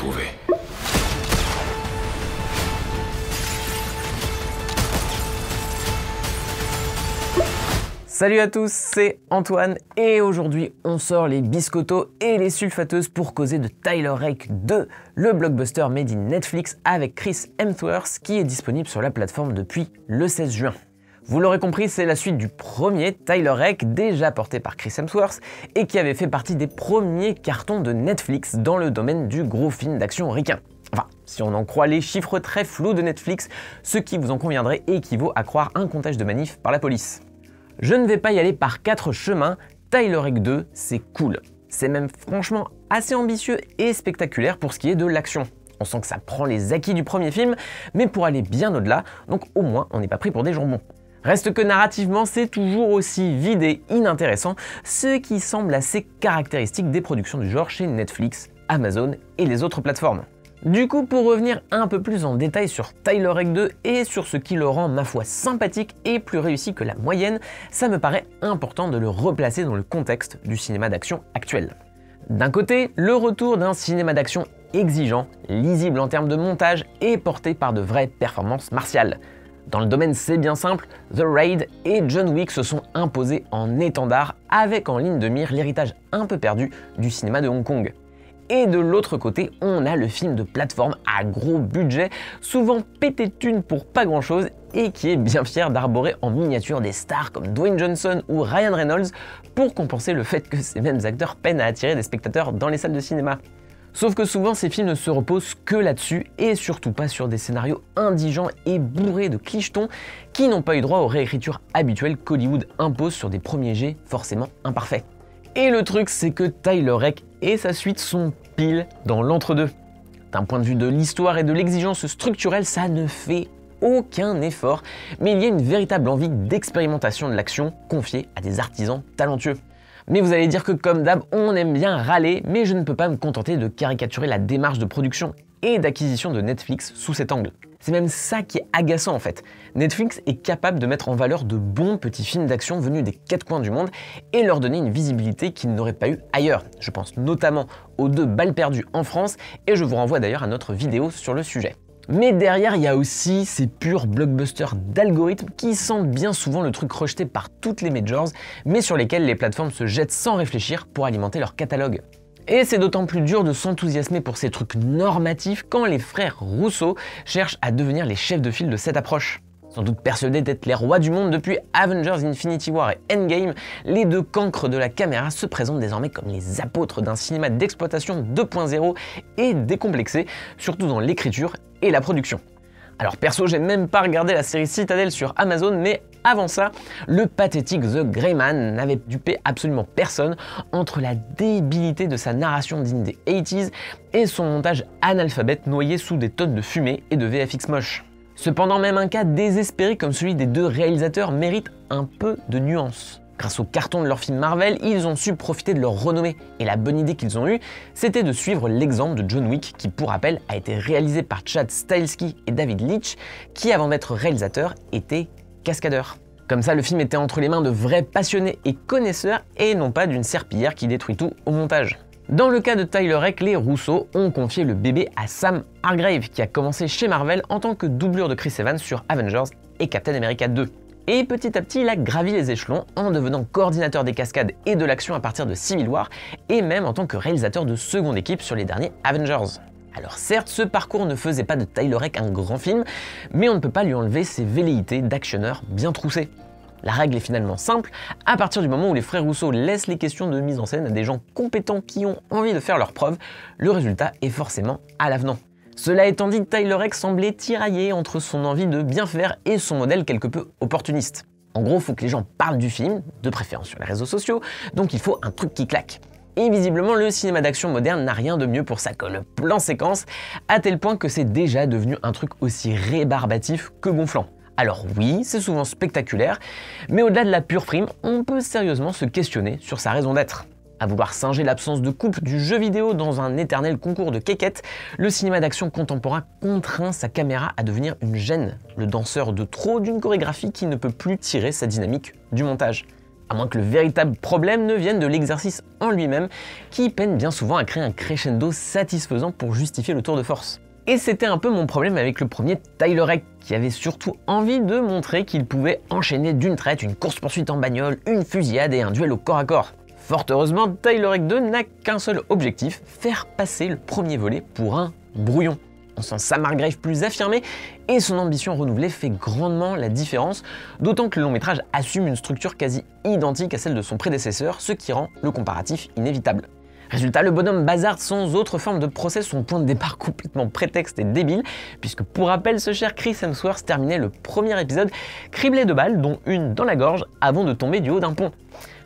retrouver. Salut à tous, c'est Antoine et aujourd'hui on sort les biscottos et les sulfateuses pour causer de Tyler Rake 2, le blockbuster made in Netflix avec Chris Hemsworth qui est disponible sur la plateforme depuis le 16 juin. Vous l'aurez compris, c'est la suite du premier Tyler Rake, déjà porté par Chris Hemsworth et qui avait fait partie des premiers cartons de Netflix dans le domaine du gros film d'action ricain. Enfin, si on en croit les chiffres très flous de Netflix, ce qui vous en conviendrait équivaut à croire un comptage de manifs par la police. Je ne vais pas y aller par 4 chemins, Tyler Rake 2, c'est cool. C'est même franchement assez ambitieux et spectaculaire pour ce qui est de l'action. On sent que ça prend les acquis du premier film, mais pour aller bien au-delà, donc au moins on n'est pas pris pour des jambons. Reste que narrativement, c'est toujours aussi vide et inintéressant, ce qui semble assez caractéristique des productions du genre chez Netflix, Amazon et les autres plateformes. Du coup, pour revenir un peu plus en détail sur Tyler Rake 2 et sur ce qui le rend, ma foi, sympathique et plus réussi que la moyenne, ça me paraît important de le replacer dans le contexte du cinéma d'action actuel. D'un côté, le retour d'un cinéma d'action exigeant, lisible en termes de montage et porté par de vraies performances martiales. Dans le domaine, c'est bien simple, The Raid et John Wick se sont imposés en étendard avec en ligne de mire l'héritage un peu perdu du cinéma de Hong Kong. Et de l'autre côté, on a le film de plateforme à gros budget, souvent pété de thunes pour pas grand chose et qui est bien fier d'arborer en miniature des stars comme Dwayne Johnson ou Ryan Reynolds pour compenser le fait que ces mêmes acteurs peinent à attirer des spectateurs dans les salles de cinéma. Sauf que souvent ces films ne se reposent que là-dessus et surtout pas sur des scénarios indigents et bourrés de clichetons qui n'ont pas eu droit aux réécritures habituelles qu'Hollywood impose sur des premiers jets forcément imparfaits. Et le truc, c'est que Tyler Rake et sa suite sont pile dans l'entre-deux. D'un point de vue de l'histoire et de l'exigence structurelle, ça ne fait aucun effort, mais il y a une véritable envie d'expérimentation de l'action confiée à des artisans talentueux. Mais vous allez dire que comme d'hab, on aime bien râler, mais je ne peux pas me contenter de caricaturer la démarche de production et d'acquisition de Netflix sous cet angle. C'est même ça qui est agaçant en fait. Netflix est capable de mettre en valeur de bons petits films d'action venus des 4 coins du monde et leur donner une visibilité qu'ils n'auraient pas eu ailleurs. Je pense notamment aux 2 balles perdues en France et je vous renvoie d'ailleurs à notre vidéo sur le sujet. Mais derrière, il y a aussi ces purs blockbusters d'algorithmes qui sentent bien souvent le truc rejeté par toutes les majors, mais sur lesquels les plateformes se jettent sans réfléchir pour alimenter leur catalogue. Et c'est d'autant plus dur de s'enthousiasmer pour ces trucs normatifs quand les frères Russo cherchent à devenir les chefs de file de cette approche. Sans doute persuadés d'être les rois du monde depuis Avengers Infinity War et Endgame, les 2 cancres de la caméra se présentent désormais comme les apôtres d'un cinéma d'exploitation 2.0 et décomplexé, surtout dans l'écriture et la production. Alors perso, j'ai même pas regardé la série Citadel sur Amazon, mais avant ça, le pathétique The Gray Man n'avait dupé absolument personne entre la débilité de sa narration digne des 80s et son montage analphabète noyé sous des tonnes de fumée et de VFX moche. Cependant, même un cas désespéré comme celui des 2 réalisateurs mérite un peu de nuance. Grâce au carton de leur film Marvel, ils ont su profiter de leur renommée. Et la bonne idée qu'ils ont eue, c'était de suivre l'exemple de John Wick, qui pour rappel a été réalisé par Chad Stahelski et David Leitch, qui avant d'être réalisateurs étaient cascadeurs. Comme ça, le film était entre les mains de vrais passionnés et connaisseurs, et non pas d'une serpillière qui détruit tout au montage. Dans le cas de Tyler Rake, les Russo ont confié le bébé à Sam Hargrave, qui a commencé chez Marvel en tant que doublure de Chris Evans sur Avengers et Captain America 2. Et petit à petit, il a gravi les échelons en devenant coordinateur des cascades et de l'action à partir de Civil War, et même en tant que réalisateur de seconde équipe sur les derniers Avengers. Alors certes, ce parcours ne faisait pas de Tyler Rake un grand film, mais on ne peut pas lui enlever ses velléités d'actionneur bien troussé. La règle est finalement simple, à partir du moment où les frères Russo laissent les questions de mise en scène à des gens compétents qui ont envie de faire leurs preuves, le résultat est forcément à l'avenant. Cela étant dit, Tyler Rake semblait tiraillé entre son envie de bien faire et son modèle quelque peu opportuniste. En gros, il faut que les gens parlent du film, de préférence sur les réseaux sociaux, donc il faut un truc qui claque. Et visiblement, le cinéma d'action moderne n'a rien de mieux pour ça que le plan séquence, à tel point que c'est déjà devenu un truc aussi rébarbatif que gonflant. Alors oui, c'est souvent spectaculaire, mais au-delà de la pure frime, on peut sérieusement se questionner sur sa raison d'être. À vouloir singer l'absence de coupe du jeu vidéo dans un éternel concours de quéquettes, le cinéma d'action contemporain contraint sa caméra à devenir une gêne, le danseur de trop d'une chorégraphie qui ne peut plus tirer sa dynamique du montage. À moins que le véritable problème ne vienne de l'exercice en lui-même, qui peine bien souvent à créer un crescendo satisfaisant pour justifier le tour de force. Et c'était un peu mon problème avec le premier Tyler Rake, qui avait surtout envie de montrer qu'il pouvait enchaîner d'une traite une course-poursuite en bagnole, une fusillade et un duel au corps à corps. Fort heureusement, Tyler Rake 2 n'a qu'un seul objectif, faire passer le premier volet pour un brouillon. On sent Sam Hargrave plus affirmé et son ambition renouvelée fait grandement la différence, d'autant que le long métrage assume une structure quasi identique à celle de son prédécesseur, ce qui rend le comparatif inévitable. Résultat, le bonhomme bazarde sans autre forme de procès, son point de départ complètement prétexte et débile, puisque pour rappel, ce cher Chris Hemsworth terminait le premier épisode criblé de balles, dont une dans la gorge, avant de tomber du haut d'un pont.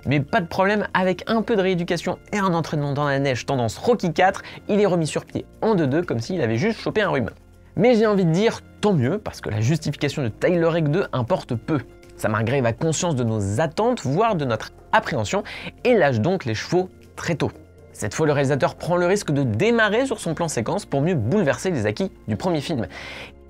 Mais pas de problème, avec un peu de rééducation et un entraînement dans la neige tendance Rocky 4, il est remis sur pied en 2-2 comme s'il avait juste chopé un rhume. Mais j'ai envie de dire tant mieux, parce que la justification de Tyler Rake 2 importe peu. Sam Hargrave a conscience de nos attentes, voire de notre appréhension, et lâche donc les chevaux très tôt. Cette fois, le réalisateur prend le risque de démarrer sur son plan séquence pour mieux bouleverser les acquis du premier film.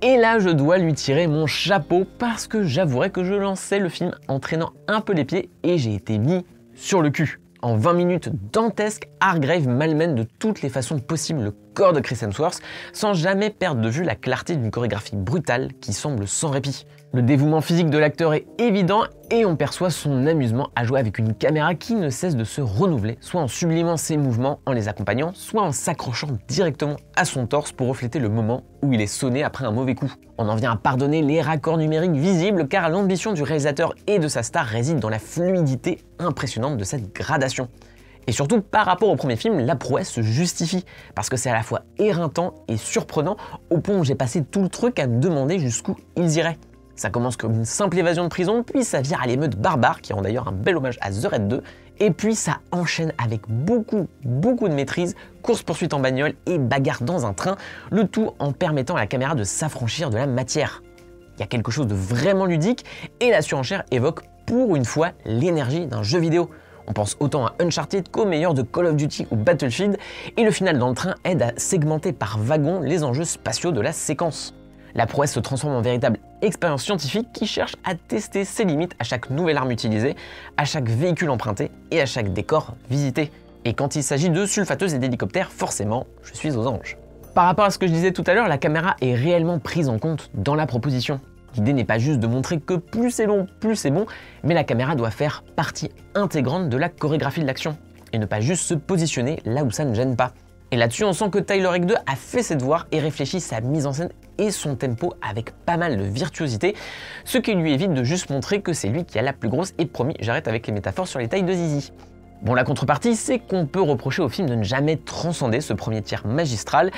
Et là, je dois lui tirer mon chapeau parce que j'avouerai que je lançais le film en traînant un peu les pieds et j'ai été mis sur le cul. En 20 minutes dantesques, Hargrave malmène de toutes les façons possibles le corps de Chris Hemsworth sans jamais perdre de vue la clarté d'une chorégraphie brutale qui semble sans répit. Le dévouement physique de l'acteur est évident et on perçoit son amusement à jouer avec une caméra qui ne cesse de se renouveler, soit en sublimant ses mouvements en les accompagnant, soit en s'accrochant directement à son torse pour refléter le moment où il est sonné après un mauvais coup. On en vient à pardonner les raccords numériques visibles car l'ambition du réalisateur et de sa star réside dans la fluidité impressionnante de cette gradation. Et surtout, par rapport au premier film, la prouesse se justifie, parce que c'est à la fois éreintant et surprenant, au point où j'ai passé tout le truc à me demander jusqu'où ils iraient. Ça commence comme une simple évasion de prison, puis ça vire à l'émeute barbare, qui rend d'ailleurs un bel hommage à The Raid 2, et puis ça enchaîne avec beaucoup de maîtrise, course-poursuite en bagnole et bagarre dans un train, le tout en permettant à la caméra de s'affranchir de la matière. Il y a quelque chose de vraiment ludique, et la surenchère évoque pour une fois l'énergie d'un jeu vidéo. On pense autant à Uncharted qu'au meilleur de Call of Duty ou Battlefield, et le final dans le train aide à segmenter par wagon les enjeux spatiaux de la séquence. La prouesse se transforme en véritable expérience scientifique qui cherche à tester ses limites à chaque nouvelle arme utilisée, à chaque véhicule emprunté et à chaque décor visité. Et quand il s'agit de sulfateuses et d'hélicoptères, forcément, je suis aux anges. Par rapport à ce que je disais tout à l'heure, la caméra est réellement prise en compte dans la proposition. L'idée n'est pas juste de montrer que plus c'est long, plus c'est bon, mais la caméra doit faire partie intégrante de la chorégraphie de l'action, et ne pas juste se positionner là où ça ne gêne pas. Et là-dessus, on sent que Tyler Rake 2 a fait ses devoirs et réfléchit sa mise en scène et son tempo avec pas mal de virtuosité, ce qui lui évite de juste montrer que c'est lui qui a la plus grosse, et promis, j'arrête avec les métaphores sur les tailles de zizi. Bon, la contrepartie, c'est qu'on peut reprocher au film de ne jamais transcender ce premier tiers magistral,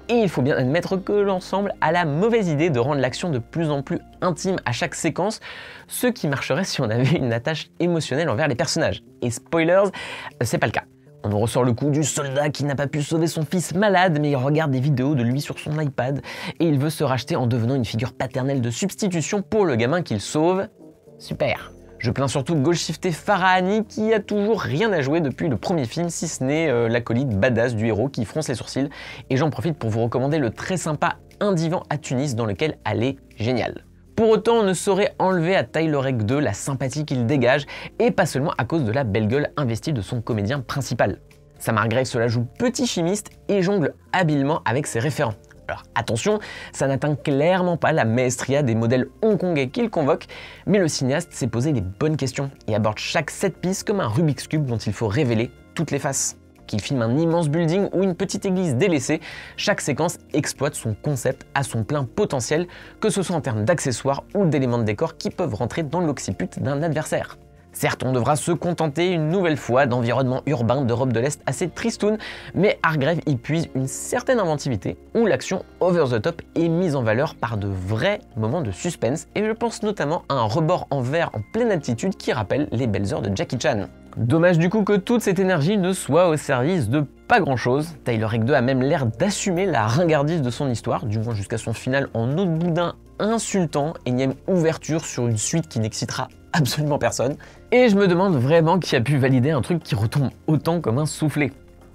et il faut bien admettre que l'ensemble a la mauvaise idée de rendre l'action de plus en plus intime à chaque séquence, ce qui marcherait si on avait une attache émotionnelle envers les personnages. Et spoilers, c'est pas le cas. On nous ressort le coup du soldat qui n'a pas pu sauver son fils malade, mais il regarde des vidéos de lui sur son iPad, et il veut se racheter en devenant une figure paternelle de substitution pour le gamin qu'il sauve. Super. Je plains surtout Goldshifté Farahani qui a toujours rien à jouer depuis le premier film, si ce n'est l'acolyte badass du héros qui fronce les sourcils. Et j'en profite pour vous recommander le très sympa Un divan à Tunis dans lequel elle est géniale. Pour autant, on ne saurait enlever à Tyler Rake 2 la sympathie qu'il dégage, et pas seulement à cause de la belle gueule investie de son comédien principal. Sam Hargrave se la joue petit chimiste et jongle habilement avec ses référents. Alors attention, ça n'atteint clairement pas la maestria des modèles hongkongais qu'il convoque, mais le cinéaste s'est posé les bonnes questions et aborde chaque set piece comme un Rubik's Cube dont il faut révéler toutes les faces. Qu'il filme un immense building ou une petite église délaissée, chaque séquence exploite son concept à son plein potentiel, que ce soit en termes d'accessoires ou d'éléments de décor qui peuvent rentrer dans l'occiput d'un adversaire. Certes, on devra se contenter une nouvelle fois d'environnements urbains d'Europe de l'Est assez tristounes, mais Hargrave y puise une certaine inventivité où l'action over the top est mise en valeur par de vrais moments de suspense, et je pense notamment à un rebord en verre en pleine altitude qui rappelle les belles heures de Jackie Chan. Dommage du coup que toute cette énergie ne soit au service de pas grand chose. Tyler Rake 2 a même l'air d'assumer la ringardise de son histoire, du moins jusqu'à son final en eau de boudin insultant, énième ouverture sur une suite qui n'excitera absolument personne. Et je me demande vraiment qui a pu valider un truc qui retombe autant comme un soufflé.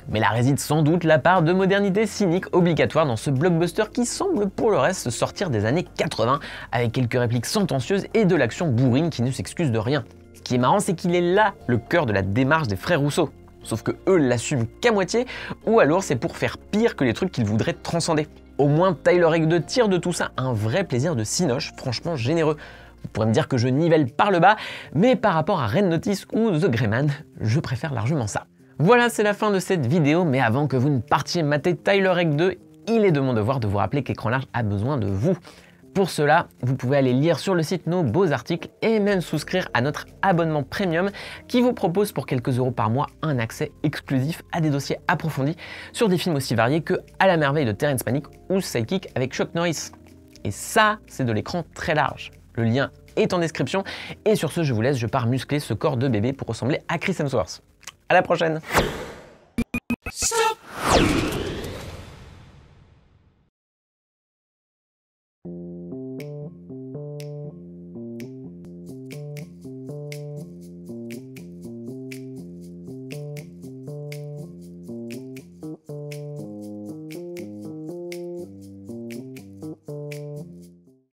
Mais là réside sans doute la part de modernité cynique obligatoire dans ce blockbuster qui semble pour le reste sortir des années 80, avec quelques répliques sentencieuses et de l'action bourrine qui ne s'excuse de rien. Ce qui est marrant, c'est qu'il est là le cœur de la démarche des frères Rousseau. Sauf que eux l'assument qu'à moitié, ou alors c'est pour faire pire que les trucs qu'ils voudraient transcender. Au moins, Tyler Rake 2 tire de tout ça un vrai plaisir de cinoche, franchement généreux. Vous pourrez me dire que je nivelle par le bas, mais par rapport à Red Notice ou The Greyman, je préfère largement ça. Voilà, c'est la fin de cette vidéo, mais avant que vous ne partiez mater Tyler Rake 2, il est de mon devoir de vous rappeler qu'Écran Large a besoin de vous. Pour cela, vous pouvez aller lire sur le site nos beaux articles et même souscrire à notre abonnement premium qui vous propose pour quelques euros par mois un accès exclusif à des dossiers approfondis sur des films aussi variés que À la merveille de Terrence Malick ou Sidekick avec Chuck Norris. Et ça, c'est de l'écran très large. Le lien est en description et sur ce, je vous laisse, je pars muscler ce corps de bébé pour ressembler à Chris Hemsworth. À la prochaine!